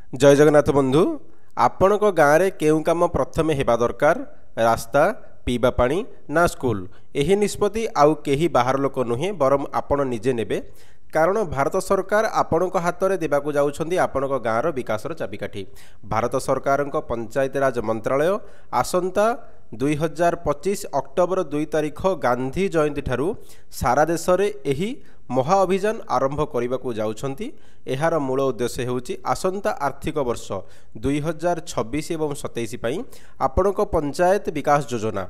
जय जगन्नाथ बंधु आपण गाँव में केउ काम प्रथमे हेबा दरकार रास्ता पीवा पानी ना स्कूल यही निष्पत्ति आउ केही बाहर लोक नुहे बरम आपण निजे नेबे कारण भारत सरकार आपण हाथ में देवाक जाउछंदी आपण गाँवर विकासर चाबिकाठी। भारत सरकार पंचायत राज मंत्रालय आसंता 2025 अक्टोबर 2 तारिख गांधी जयंती ठारू सारा देश में यही महा अभियान आरंभ करने को जाउछंती। एहार मूल उद्देश्य हेउची आसंता आर्थिक वर्ष 2026 एवं 27 पई आपणक पंचायत विकास योजना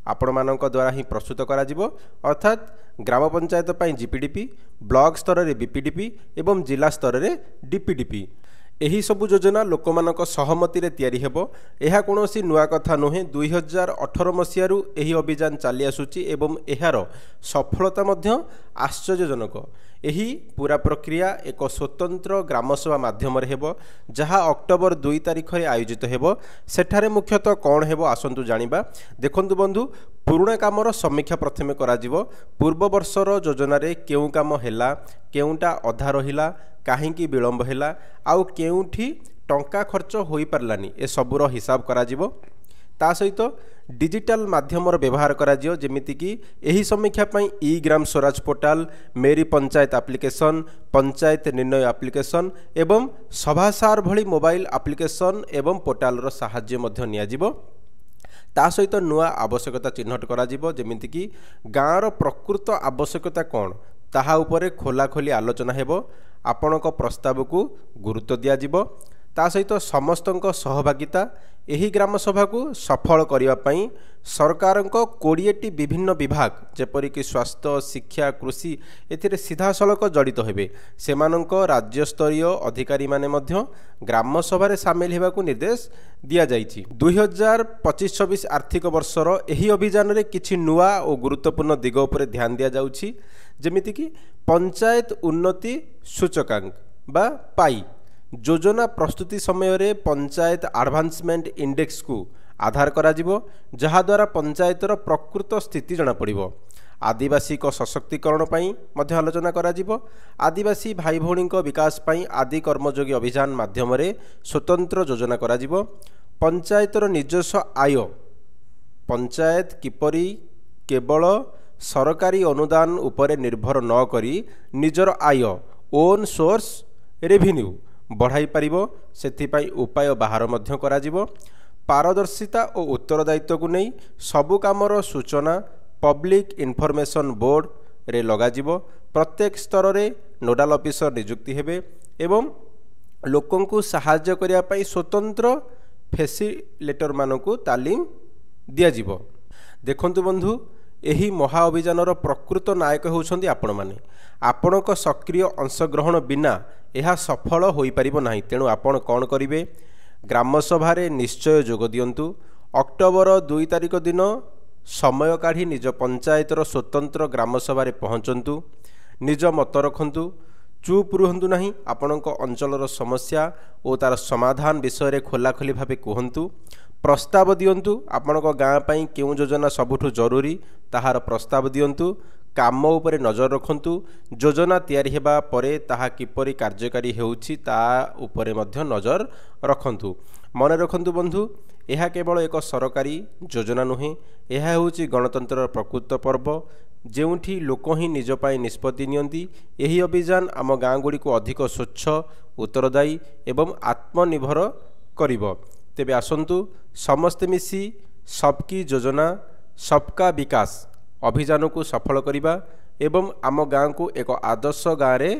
आपण मानक द्वारा ही प्रस्तुत करा जिवो अर्थात ग्राम पंचायत पई जीपीडीपी ब्लॉक स्तर रे बीपीडीपी एवं जिला स्तर रे डीपीडीपी एही सबु योजना लोकमानक सहमति रे तैयारी हेबो। एहा कोनोसी नुआ कथा नुहे 2018 मसियारू एही अभियान चली आसुची एवं एहार सफलता मध्य आश्चर्यजनक। एही पूरा प्रक्रिया एक स्वतंत्र ग्रामसभा माध्यम रे हेबो जहा अक्टोबर 2 तारिख रे आयोजित हेबो। सेठारे मुख्यतः कौन हेबो आसंतु जानिबा। देखंतु बंधु पुराणा कामर समीक्षा प्रथमे करा जिवो। पूर्व वर्षर योजना रे केउ काम हेला केउटा अधा रहिला काहींकी विलंब हेला आउ केउठी टंका खर्च होई पारलानी ए सबुर हिसाब करा जिवो। ता सहित डिजिटल माध्यम व्यवहार करा जियो जेमिति कि एही समीक्षा पई ई ग्राम स्वराज पोर्टाल मेरी पंचायत एप्लिकेशन पंचायत निर्णय एप्लिकेशन एवं सभासार भली मोबाइल एप्लिकेशन एवं पोर्टाल रो सहाय्य मध्य निया जिवो। ता सहित नुआ आवश्यकता चिन्हट करा जिवो जेमिति कि गाँवर प्रकृत आवश्यकता कौन ताहा उपरे खोला खोली आलोचना हेबो। आपणक प्रस्ताव को गुरुत्व दिया जिवो। ता सहित समस्तंक सहभागिता एही ग्राम सभा को सफल करिवा पई सरकारंक 20टी विभिन्न विभाग जेपरिक स्वास्थ्य शिक्षा कृषि एथिरे सीधासलख जड़ित हेबे। सेमानंक राज्य स्तरीय अधिकारी माने मध्य ग्राम सभा रे शामिल हेबाकू निर्देश दिया जाइछि। 2025-26 आर्थिक वर्षर एही अभियान रे किछि नुआ और गुरुत्वपूर्ण दिग उपरे ध्यान दिया जाउछि जेमिति कि पंचायत उन्नति सूचकांक बा पाई योजना प्रस्तुति समय रे पंचायत एडवांसमेंट इंडेक्स को आधार करा जिवो जहा द्वारा पंचायतर प्रकृत स्थिति जना पड़िबो। आदिवासी को सशक्तिकरण पई मध्य आलोचना करा जिवो। आदिवासी भाई भौणी को विकास पई आदि कर्मयोगी अभियान माध्यम रे स्वतंत्र योजना करा जिवो। पंचायतर निजस्व आय पंचायत किपरि केवल सरकारी अनुदान उपरे निर्भर न करी निजर आय ओन सोर्स रेभिन्यू बढ़ाई पारिबो सेथिपाई उपाय बाहर मध्य करा जिवो। पारदर्शिता और उत्तरदायित्व को नहीं सबु कामर सूचना पब्लिक इनफॉरमेशन बोर्ड रे लगा जिवो। प्रत्येक स्तर रे नोडाल ऑफिसर नियुक्ति हेबे एवं लोकन को सहाय्य करिया पई स्वतंत्र फैसिलिटेटर मानकू तालीम दिया जिवो। देखंतु बंधु एही महा अभियानर प्रकृत नायक होउछंदी आपण माने। आपणक सक्रिय अंशग्रहण बिना यह सफल हो पारिबो नाही। तेणु आपण कौन करिवे ग्राम सभा रे निश्चय जोग दियंतु। अक्टोबर 2 तारिख दिन समय काढ़ी निज पंचायतर स्वतंत्र ग्राम सभा रे पहुंचंतु। निज मत रखंतु चुप रुहंतु नाही। आपणक अंचलर समस्या और तार समाधान विषय रे खोलाखोली भावे कहंतु। प्रस्ताव दियंतु आपणक गाँ पई केउ योजना सबुठु जरूरी ताहार प्रस्ताव दियंतु। काम उपरे नजर रखंतु। योजना तैयारी हेबा परे ताहा किपरि कार्यकारी हेउछि ता उपरे मध्य नजर रखंतु। मने रखंतु बंधु यह केवल एक सरकारी योजना नुहे यह हेउछि गणतंत्र प्रकृत पर्व जेउठी लोक ही निज पाई निष्पत्ति नियंती। एही अभियान आम गाँ गुड़ी को अधिक स्वच्छ उत्तरदायी एवं आत्मनिर्भर करिवो। तेबे आसंतु समस्ते मिसी सबकी योजना सबका विकास अभियान को सफल करिबा एवं आम गाँ को एक आदर्श गाँव रे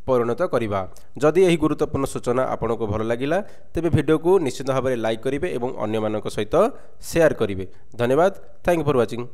परिणत करिबा। जदि यही गुरुत्वपूर्ण सूचना आपन को भल लागिला तेबे वीडियो को निश्चित भाव में लाइक करिवे एवं अन्य मानक सहित शेयर करिवे। धन्यवाद। Thank you for watching.